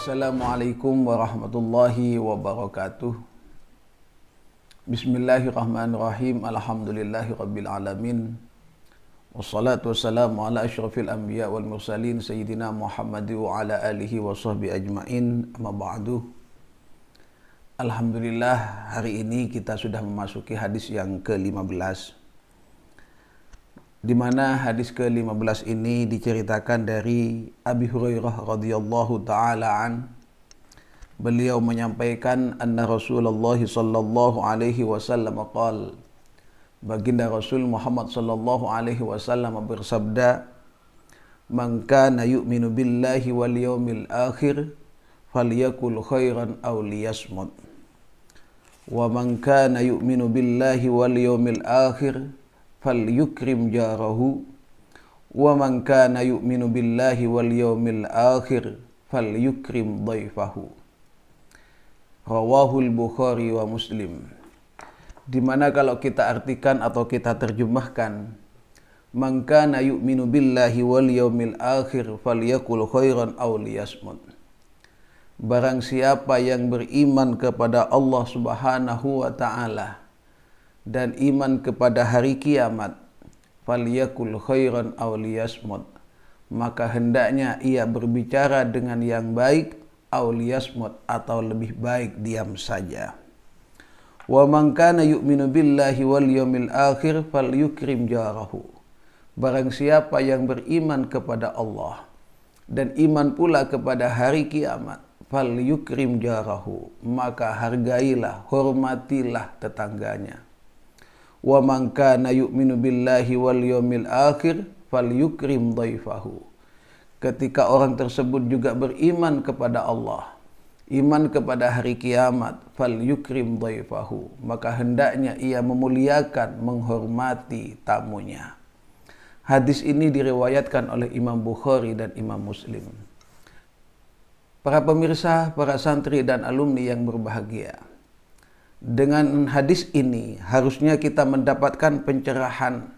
Assalamualaikum warahmatullahi wabarakatuh. Bismillahirrahmanirrahim. Alhamdulillahi rabbil alamin. Wassalatu wassalamu ala asyrafil anbiya wal mursalin sayyidina Muhammad wa ala alihi wa sahbihi ajmain. Amma ba'du. Alhamdulillah, hari ini kita sudah memasuki hadis yang ke-15, di mana hadis ke-15 ini diceritakan dari Abi Hurairah radhiyallahu taala an. Beliau menyampaikan anna Rasulullah sallallahu alaihi wasallam qala, baginda Rasul Muhammad sallallahu alaihi wasallam bersabda, "Man kana yu'minu billahi wal yawmil akhir falyakul khairan aw liyasmut. Wa man kana yu'minu billahi wal yawmil akhir falyukrim jarahu, wa man kana yu'minu billahi wal yawmil akhir falyukrim dhaifahu." Rawahul Bukhari wa Muslim. Di mana kalau kita artikan atau kita terjemahkan, man kana yu'minu billahi wal yawmil akhir falyakul khairan aw liyasmut. Barang siapa yang beriman kepada Allah Subhanahu wa taala dan iman kepada hari kiamat, falyakul khairan aw liyasmut, maka hendaknya ia berbicara dengan yang baik, aw liyasmut, atau lebih baik diam saja. Wa man kana yu'minu billahi wal yawmil akhir falyukrim jarahu. Barang siapa yang beriman kepada Allah dan iman pula kepada hari kiamat, falyukrim jarahu, maka hargailah, hormatilah tetangganya. Wa man kana yu'minu billahi wal yawmil akhir falyukrim dhaifahu. Ketika orang tersebut juga beriman kepada Allah, iman kepada hari kiamat, falyukrim dhaifahu, maka hendaknya ia memuliakan, menghormati tamunya. Hadis ini diriwayatkan oleh Imam Bukhari dan Imam Muslim. Para pemirsa, para santri dan alumni yang berbahagia, dengan hadis ini harusnya kita mendapatkan pencerahan,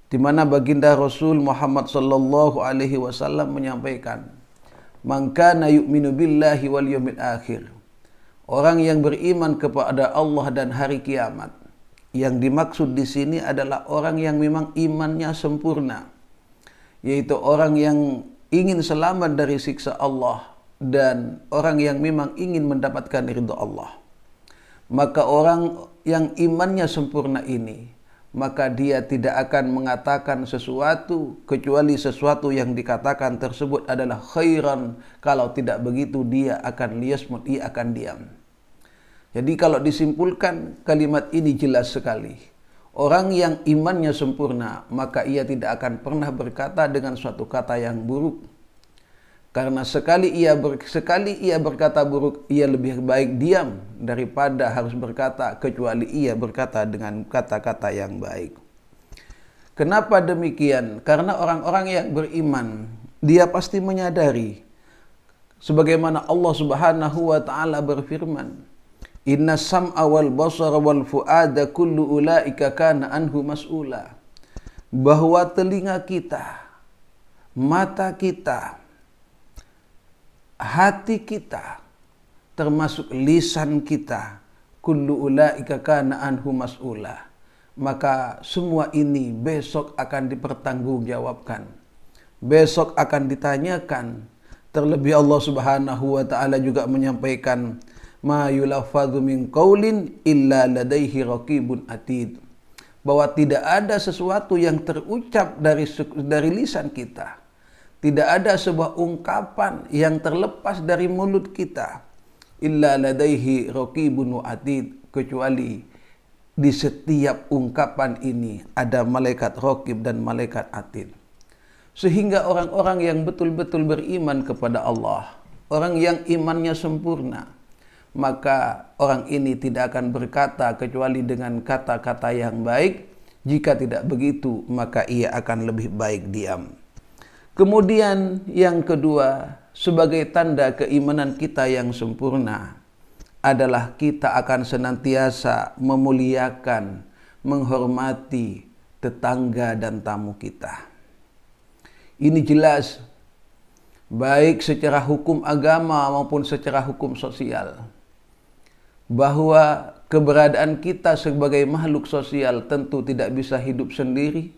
di mana baginda Rasul Muhammad sallallahu alaihi wasallam menyampaikan, man kana yu'minu billahi wal yawmil akhir. Orang yang beriman kepada Allah dan hari kiamat. Yang dimaksud di sini adalah orang yang memang imannya sempurna, yaitu orang yang ingin selamat dari siksa Allah dan orang yang memang ingin mendapatkan ridha Allah. Maka orang yang imannya sempurna ini, maka dia tidak akan mengatakan sesuatu kecuali sesuatu yang dikatakan tersebut adalah khairan. Kalau tidak begitu dia akan liyasmut, ia akan diam. Jadi kalau disimpulkan kalimat ini jelas sekali. Orang yang imannya sempurna, maka ia tidak akan pernah berkata dengan suatu kata yang buruk. Karena sekali ia berkata buruk, ia lebih baik diam daripada harus berkata, kecuali ia berkata dengan kata-kata yang baik. Kenapa demikian? Karena orang-orang yang beriman, dia pasti menyadari, sebagaimana Allah Subhanahu wa taala berfirman, "Inna sam'a wal basara wal fu'ada kullu ulaika kana anhu mas'ula." Bahwa telinga kita, mata kita, hati kita, termasuk lisan kita, kullu ulaika kana anhu mas'ula, maka semua ini besok akan dipertanggungjawabkan, besok akan ditanyakan. Terlebih Allah Subhanahu wa taala juga menyampaikan, ma yulaffadzu min qaulin illa ladaihi raqibun atid, bahwa tidak ada sesuatu yang terucap dari lisan kita, tidak ada sebuah ungkapan yang terlepas dari mulut kita, illa ladaihi raqibun atid, kecuali di setiap ungkapan ini ada malaikat raqib dan malaikat atid. Sehingga orang-orang yang betul-betul beriman kepada Allah, orang yang imannya sempurna, maka orang ini tidak akan berkata kecuali dengan kata-kata yang baik. Jika tidak begitu, maka ia akan lebih baik diam. Kemudian yang kedua, sebagai tanda keimanan kita yang sempurna adalah kita akan senantiasa memuliakan, menghormati tetangga dan tamu kita. Ini jelas baik secara hukum agama maupun secara hukum sosial, bahwa keberadaan kita sebagai makhluk sosial tentu tidak bisa hidup sendiri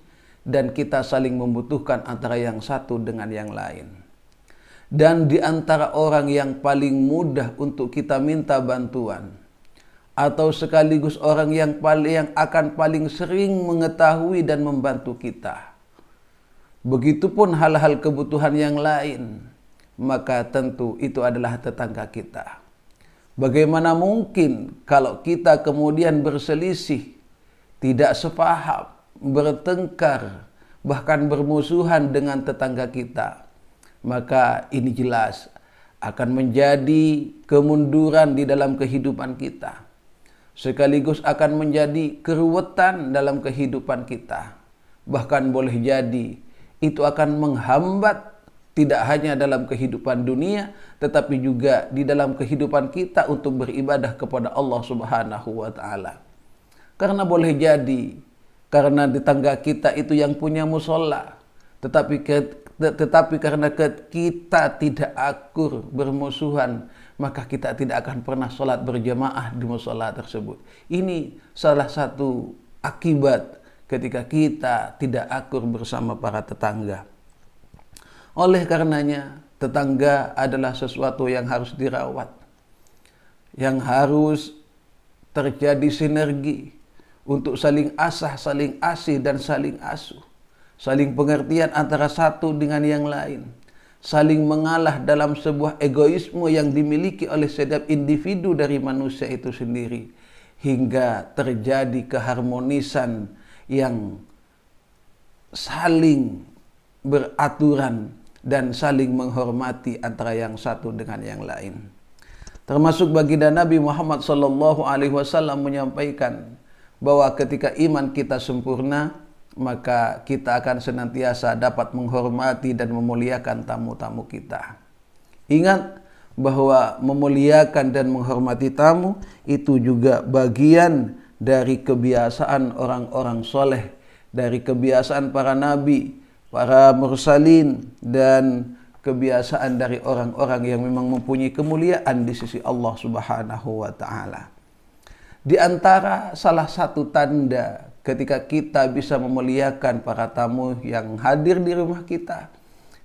dan kita saling membutuhkan antara yang satu dengan yang lain. Dan di antara orang yang paling mudah untuk kita minta bantuan atau sekaligus orang yang akan paling sering mengetahui dan membantu kita, begitupun hal-hal kebutuhan yang lain, maka tentu itu adalah tetangga kita. Bagaimana mungkin kalau kita kemudian berselisih, tidak sepaham, bertengkar, bahkan bermusuhan dengan tetangga kita? Maka ini jelas akan menjadi kemunduran di dalam kehidupan kita, sekaligus akan menjadi keruwetan dalam kehidupan kita. Bahkan boleh jadi itu akan menghambat tidak hanya dalam kehidupan dunia, tetapi juga di dalam kehidupan kita untuk beribadah kepada Allah Subhanahu wa Ta'ala. Karena boleh jadi karena tetangga kita itu yang punya musola, tetapi karena kita tidak akur, bermusuhan, maka kita tidak akan pernah sholat berjamaah di musola tersebut. Ini salah satu akibat ketika kita tidak akur bersama para tetangga. Oleh karenanya, tetangga adalah sesuatu yang harus dirawat, yang harus terjadi sinergi untuk saling asah, saling asih, dan saling asuh. Saling pengertian antara satu dengan yang lain. Saling mengalah dalam sebuah egoisme yang dimiliki oleh setiap individu dari manusia itu sendiri. Hingga terjadi keharmonisan yang saling beraturan dan saling menghormati antara yang satu dengan yang lain. Termasuk baginda Nabi Muhammad SAW menyampaikan bahwa ketika iman kita sempurna, maka kita akan senantiasa dapat menghormati dan memuliakan tamu-tamu kita. Ingat bahwa memuliakan dan menghormati tamu itu juga bagian dari kebiasaan orang-orang soleh, dari kebiasaan para nabi, para mursalin, dan kebiasaan dari orang-orang yang memang mempunyai kemuliaan di sisi Allah Subhanahu wa Ta'ala. Di antara salah satu tanda ketika kita bisa memuliakan para tamu yang hadir di rumah kita,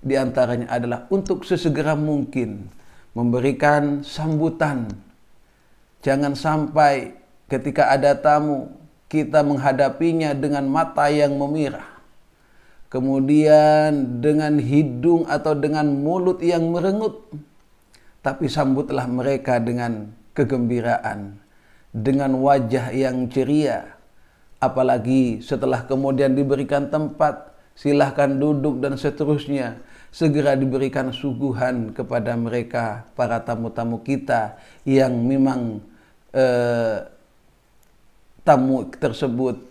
di antaranya adalah untuk sesegera mungkin memberikan sambutan. Jangan sampai ketika ada tamu kita menghadapinya dengan mata yang memirah, kemudian dengan hidung atau dengan mulut yang merengut, tapi sambutlah mereka dengan kegembiraan, dengan wajah yang ceria. Apalagi setelah kemudian diberikan tempat, silahkan duduk dan seterusnya, segera diberikan suguhan kepada mereka, para tamu-tamu kita yang memang tamu tersebut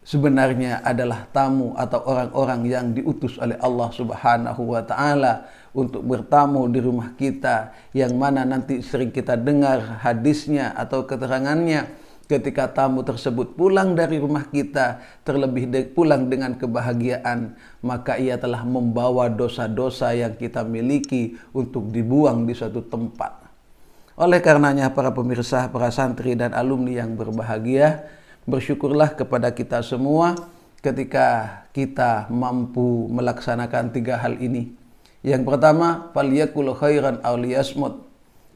sebenarnya adalah tamu atau orang-orang yang diutus oleh Allah Subhanahu wa Ta'ala untuk bertamu di rumah kita, yang mana nanti sering kita dengar hadisnya atau keterangannya. Ketika tamu tersebut pulang dari rumah kita, terlebih pulang dengan kebahagiaan, maka ia telah membawa dosa-dosa yang kita miliki untuk dibuang di suatu tempat. Oleh karenanya para pemirsa, para santri dan alumni yang berbahagia, bersyukurlah kepada kita semua ketika kita mampu melaksanakan 3 hal ini. Yang pertama, falyakul khairan aw liyasmut.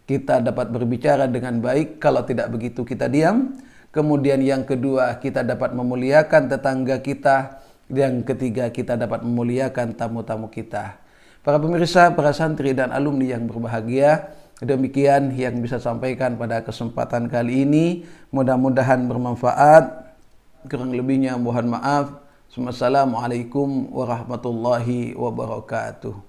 Kita dapat berbicara dengan baik, kalau tidak begitu kita diam. Kemudian yang kedua, kita dapat memuliakan tetangga kita. Yang ketiga, kita dapat memuliakan tamu-tamu kita. Para pemirsa, para santri dan alumni yang berbahagia, demikian yang bisa sampaikan pada kesempatan kali ini. Mudah-mudahan bermanfaat. Kurang lebihnya mohon maaf. Wassalamualaikum warahmatullahi wabarakatuh.